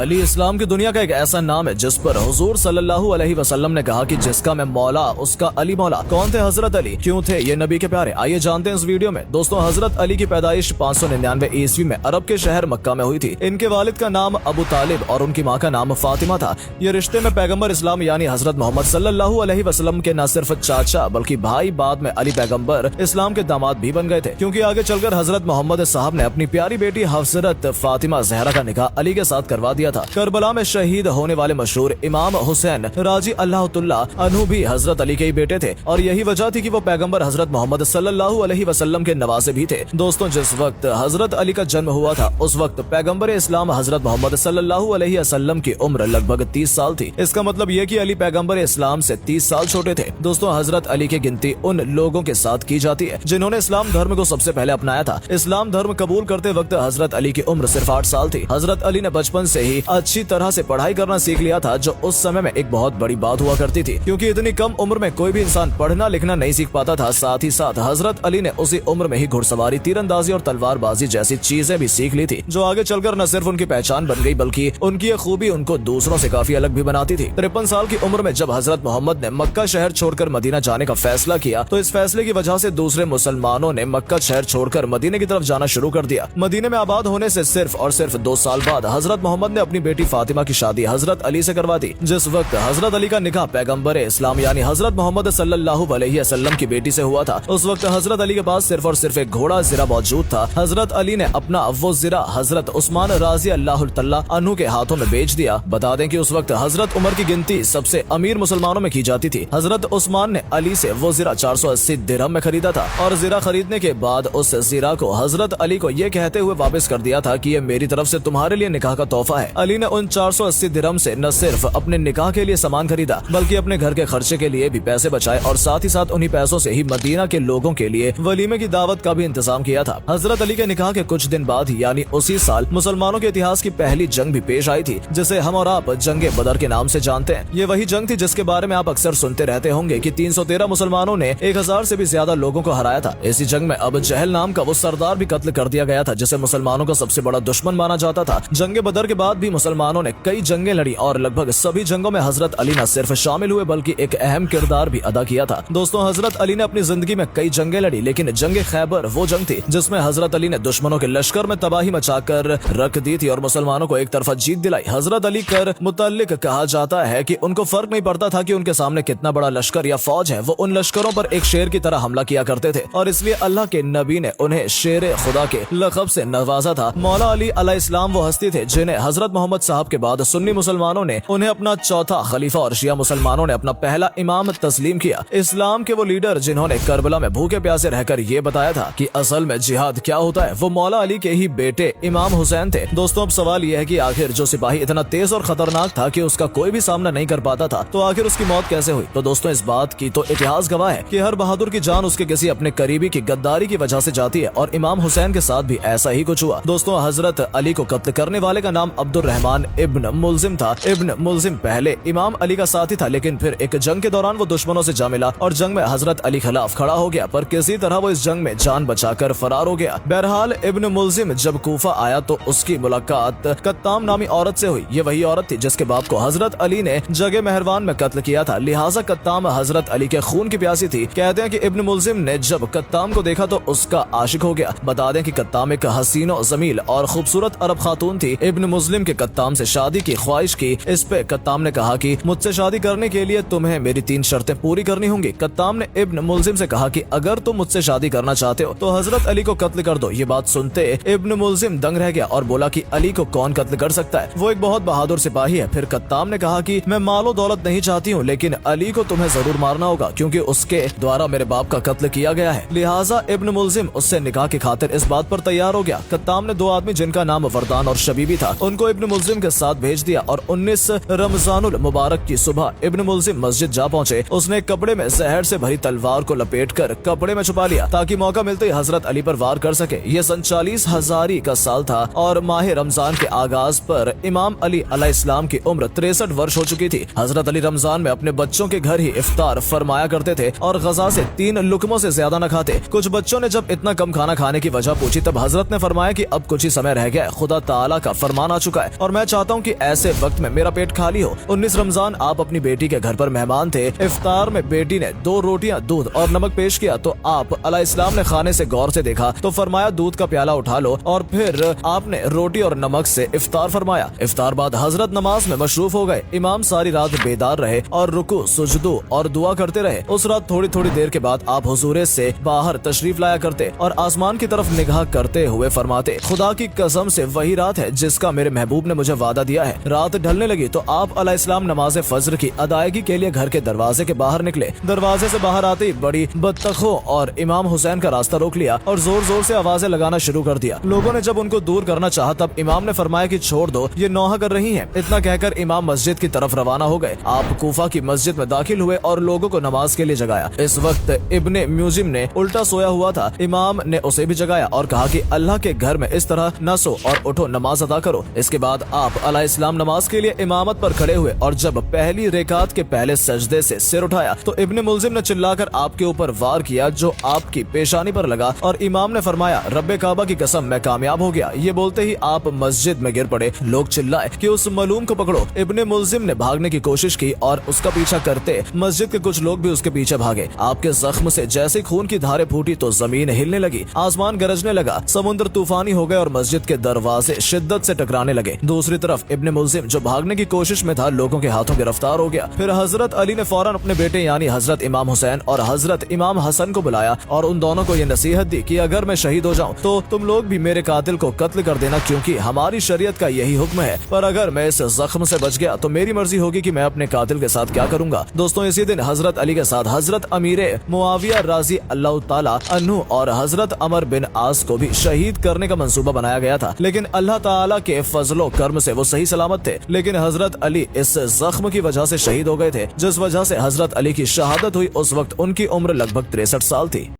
अली इस्लाम की दुनिया का एक ऐसा नाम है जिस पर हुजूर सल्लल्लाहु अलैहि वसल्लम ने कहा कि जिसका मैं मौला उसका अली मौला। कौन थे हजरत अली, क्यों थे ये नबी के प्यारे, आइए जानते हैं इस वीडियो में। दोस्तों, हजरत अली की पैदाइश 599 ईस्वी में अरब के शहर मक्का में हुई थी। इनके वालिद का नाम अबू तालिब और उनकी माँ का नाम फातिमा था। ये रिश्ते में पैगम्बर इस्लाम यानी हजरत मोहम्मद सल्लल्लाहु अलैहि वसल्लम के न सिर्फ चाचा बल्कि भाई, बाद में अली पैगम्बर इस्लाम के दामाद भी बन गए थे, क्योंकि आगे चलकर हजरत मोहम्मद साहब ने अपनी प्यारी बेटी हजरत फातिमा जहरा का निकाह अली के साथ करवा दिया था। करबला में शहीद होने वाले मशहूर इमाम हुसैन राजी अल्लाह तुल्ला अन्हु भी हजरत अली के ही बेटे थे और यही वजह थी कि वो पैगंबर हजरत मोहम्मद सल्लल्लाहु अलैहि वसल्लम के नवासे भी थे। दोस्तों, जिस वक्त हजरत अली का जन्म हुआ था उस वक्त पैगंबर इस्लाम हजरत मोहम्मद सल्लल्लाहु अलैहि वसल्लम की उम्र लगभग 30 साल थी। इसका मतलब ये कि अली पैगंबर इस्लाम से 30 साल छोटे थे। दोस्तों, हजरत अली की गिनती उन लोगों के साथ की जाती है जिन्होंने इस्लाम धर्म को सबसे पहले अपनाया था। इस्लाम धर्म कबूल करते वक्त हजरत अली की उम्र सिर्फ 8 साल थी। हजरत अली ने बचपन से ही अच्छी तरह से पढ़ाई करना सीख लिया था, जो उस समय में एक बहुत बड़ी बात हुआ करती थी, क्योंकि इतनी कम उम्र में कोई भी इंसान पढ़ना लिखना नहीं सीख पाता था। साथ ही साथ हजरत अली ने उसी उम्र में ही घुड़सवारी, तीरंदाजी और तलवारबाजी जैसी चीजें भी सीख ली थी, जो आगे चलकर न सिर्फ उनकी पहचान बन गई बल्कि उनकी ये खूबी उनको दूसरों से काफी अलग भी बनाती थी। 53 साल की उम्र में जब हजरत मोहम्मद ने मक्का शहर छोड़कर मदीना जाने का फैसला किया तो इस फैसले की वजह से दूसरे मुसलमानों ने मक्का शहर छोड़कर मदीने की तरफ जाना शुरू कर दिया। मदीने में आबाद होने से सिर्फ और सिर्फ 2 साल बाद हजरत मोहम्मद ने अपनी बेटी फातिमा की शादी हजरत अली से करवा दी। जिस वक्त हजरत अली का निकाह पैगंबर इस्लाम यानी हजरत मोहम्मद सल्लल्लाहु अलैहि वसल्लम की बेटी से हुआ था, उस वक्त हजरत अली के पास सिर्फ और सिर्फ एक घोड़ा जिरा मौजूद था। हजरत अली ने अपना वो जिरा हजरत उस्मान राजी अल्लाह तआला अन्हु के हाथों में बेच दिया। बता दें कि उस वक्त हजरत उमर की गिनती सबसे अमीर मुसलमानों में की जाती थी। हजरत उस्मान ने अली से वो जिरा 480 दिरहम में खरीदा था और जिरा खरीदने के बाद उस जिरा को हजरत अली को ये कहते हुए वापस कर दिया था कि ये मेरी तरफ से तुम्हारे लिए निकाह का तोहफा है। अली ने उन 480 दिरहम से न सिर्फ अपने निकाह के लिए सामान खरीदा बल्कि अपने घर के खर्चे के लिए भी पैसे बचाए और साथ ही साथ उन्हीं पैसों से ही मदीना के लोगों के लिए वलीमे की दावत का भी इंतजाम किया था। हजरत अली के निकाह के कुछ दिन बाद यानी उसी साल मुसलमानों के इतिहास की पहली जंग भी पेश आई थी, जिसे हम और आप जंगे बदर के नाम से जानते हैं। ये वही जंग थी जिसके बारे में आप अक्सर सुनते रहते होंगे कि 313 मुसलमानों ने 1000 से भी ज्यादा लोगों को हराया था। इसी जंग में अबू जहल नाम का वो सरदार भी कत्ल कर दिया गया था, जिसे मुसलमानों का सबसे बड़ा दुश्मन माना जाता था। जंगे बदर के बाद भी मुसलमानों ने कई जंगें लड़ी और लगभग सभी जंगों में हजरत अली न सिर्फ शामिल हुए बल्कि एक अहम किरदार भी अदा किया था। दोस्तों, हजरत अली ने अपनी जिंदगी में कई जंगें लड़ी, लेकिन जंगे खैबर वो जंग थी जिसमें हजरत अली ने दुश्मनों के लश्कर में तबाही मचाकर रख दी थी और मुसलमानों को एक तरफा जीत दिलाई। हजरत अली कर मुतल्लिक कहा जाता है कि उनको फर्क नहीं पड़ता था कि उनके सामने कितना बड़ा लश्कर या फौज है, वो उन लश्करों पर एक शेर की तरह हमला किया करते थे और इसलिए अल्लाह के नबी ने उन्हें शेर खुदा के लक़ब से नवाजा था। मौला अली अलैहिस्सलाम वो हस्ती थे जिन्हें हजरत मोहम्मद साहब के बाद सुन्नी मुसलमानों ने उन्हें अपना चौथा खलीफा और शिया मुसलमानों ने अपना पहला इमाम तस्लीम किया। इस्लाम के वो लीडर जिन्होंने करबला में भूखे प्यासे रहकर ये बताया था कि असल में जिहाद क्या होता है, वो मौला अली के ही बेटे इमाम हुसैन थे। दोस्तों, अब सवाल ये है कि आखिर जो सिपाही इतना तेज और खतरनाक था कि उसका कोई भी सामना नहीं कर पाता था, तो आखिर उसकी मौत कैसे हुई? तो दोस्तों, इस बात की तो इतिहास गवाह है कि हर बहादुर की जान उसके किसी अपने करीबी की गद्दारी की वजह से जाती है और इमाम हुसैन के साथ भी ऐसा ही कुछ हुआ। दोस्तों, हजरत अली को कत्ल करने वाले का नाम अब्दुर रहमान इब्न मुल्जिम था। इब्न मुल्जिम पहले इमाम अली का साथी था, लेकिन फिर एक जंग के दौरान वो दुश्मनों से जा मिला और जंग में हजरत अली खिलाफ खड़ा हो गया, पर किसी तरह वो इस जंग में जान बचाकर फरार हो गया। बहरहाल इब्न मुल्जिम जब कूफा आया तो उसकी मुलाकात कत्ताम नामी औरत से हुई। ये वही औरत थी जिसके बाप को हजरत अली ने जगह मेहरबान में कत्ल किया था, लिहाजा कत्ताम हजरत अली के खून की प्यासी थी। कहते हैं कि इब्न मुल्जिम ने जब कत्ताम को देखा तो उसका आशिक हो गया। बता दें कि कत्ताम एक हसीनो जमील और खूबसूरत अरब खातून थी। इब्न मुस्लिम के कत्ताम से शादी की ख्वाहिश की। इस पे कत्ताम ने कहा कि मुझसे शादी करने के लिए तुम्हें मेरी 3 शर्तें पूरी करनी होंगी। कत्ताम ने इब्न मुल्जिम से कहा कि अगर तुम मुझसे शादी करना चाहते हो तो हजरत अली को कत्ल कर दो। ये बात सुनते इब्न मुल्जिम दंग रह गया और बोला कि अली को कौन कत्ल कर सकता है, वो एक बहुत बहादुर सिपाही है। फिर कत्ताम ने कहा कि मैं मालो दौलत नहीं चाहती हूँ, लेकिन अली को तुम्हें जरूर मारना होगा क्योंकि उसके द्वारा मेरे बाप का कत्ल किया गया है। लिहाजा इब्न मुल्जिम उससे निकाह की खातिर इस बात पर तैयार हो गया। कत्ताम ने 2 आदमी जिनका नाम वरदान और शबीबी था उनको इब्न मुल्जिम के साथ भेज दिया और 19 रमजानुल मुबारक की सुबह इब्न मुल्जिम मस्जिद जा पहुंचे। उसने कपड़े में जहर से भरी तलवार को लपेटकर कपड़े में छुपा लिया ताकि मौका मिलते ही हजरत अली पर वार कर सके। ये सन 40 हजारी का साल था और माह रमजान के आगाज पर इमाम अली अलैहिस्सलाम की उम्र 63 वर्ष हो चुकी थी। हजरत अली रमजान में अपने बच्चों के घर ही इफ्तार फरमाया करते थे और गजा से 3 लुकमों से ज्यादा न खाते। कुछ बच्चों ने जब इतना कम खाना खाने की वजह पूछी तब हजरत ने फरमाया कि अब कुछ ही समय रह गया, खुदा ताला का फरमान आ चुका है, है और मैं चाहता हूँ कि ऐसे वक्त में मेरा पेट खाली हो। 19 रमजान आप अपनी बेटी के घर पर मेहमान थे। इफ्तार में बेटी ने 2 रोटियां, दूध और नमक पेश किया तो आप अलैहिस्सलाम ने खाने से गौर से देखा तो फरमाया दूध का प्याला उठा लो और फिर आपने रोटी और नमक से इफ्तार फरमाया। इफ्तार बाद हजरत नमाज में मशरूफ हो गए। इमाम सारी रात बेदार रहे और रुकू, सुजदू और दुआ करते रहे। उस रात थोड़ी थोड़ी देर के बाद आप हुजूरे से बाहर तशरीफ लाया करते और आसमान की तरफ निगाह करते हुए फरमाते, खुदा की कसम से वही रात है जिसका मेरे महबूब ने मुझे वादा दिया है। रात ढलने लगी तो आप अलैहिस्सलाम नमाज फज्र की अदायगी के लिए घर के दरवाजे के बाहर निकले। दरवाजे से बाहर आते ही बड़ी बदतखों और इमाम हुसैन का रास्ता रोक लिया और जोर जोर से आवाजें लगाना शुरू कर दिया। लोगों ने जब उनको दूर करना चाहा तब इमाम ने फरमाया कि छोड़ दो, ये नौहा कर रही हैं। इतना कहकर इमाम मस्जिद की तरफ रवाना हो गए। आप कूफा की मस्जिद में दाखिल हुए और लोगों को नमाज के लिए जगाया। इस वक्त इब्ने म्यूजिम ने उल्टा सोया हुआ था। इमाम ने उसे भी जगाया और कहा कि अल्लाह के घर में इस तरह न सो और उठो, नमाज अदा करो। इसके बाद आप अलैहिस्सलाम नमाज के लिए इमामत पर खड़े हुए और जब पहली रेकात के पहले सजदे से सिर उठाया तो इब्ने मुल्जिम ने चिल्लाकर आपके ऊपर वार किया जो आपकी पेशानी पर लगा और इमाम ने फरमाया, रब्बे काबा की कसम मैं कामयाब हो गया। ये बोलते ही आप मस्जिद में गिर पड़े। लोग चिल्लाए कि उस मलूम को पकड़ो। इब्ने मुल्जिम ने भागने की कोशिश की और उसका पीछा करते मस्जिद के कुछ लोग भी उसके पीछे भागे। आपके जख्म से जैसे खून की धारें फूटी तो जमीन हिलने लगी, आसमान गरजने लगा, समुद्र तूफानी हो गए और मस्जिद के दरवाजे शिद्दत से टकराने लगे। दूसरी तरफ इब्ने मुल्जिम जो भागने की कोशिश में था लोगों के हाथों गिरफ्तार हो गया। फिर हजरत अली ने फौरन अपने बेटे यानी हजरत इमाम हुसैन और हजरत इमाम हसन को बुलाया और उन दोनों को ये नसीहत दी कि अगर मैं शहीद हो जाऊं तो तुम लोग भी मेरे कातिल को कत्ल कर देना, क्योंकि हमारी शरीयत का यही हुक्म है। पर अगर मैं इस जख्म से बच गया तो मेरी मर्जी होगी कि मैं अपने कातिल के साथ क्या करूंगा। दोस्तों, इसी दिन हजरत अली के साथ हजरत अमीरे मुआविया राजी अल्लाह ताला अन्हु और हजरत अमर बिन आस को भी शहीद करने का मंसूबा बनाया गया था, लेकिन अल्लाह ताला के फजलो कर्म से वो सही सलामत थे। लेकिन हजरत अली इस जख्म की वजह से शहीद हो गए थे, जिस वजह से हजरत अली की शहादत हुई। उस वक्त उनकी उम्र लगभग 63 साल थी।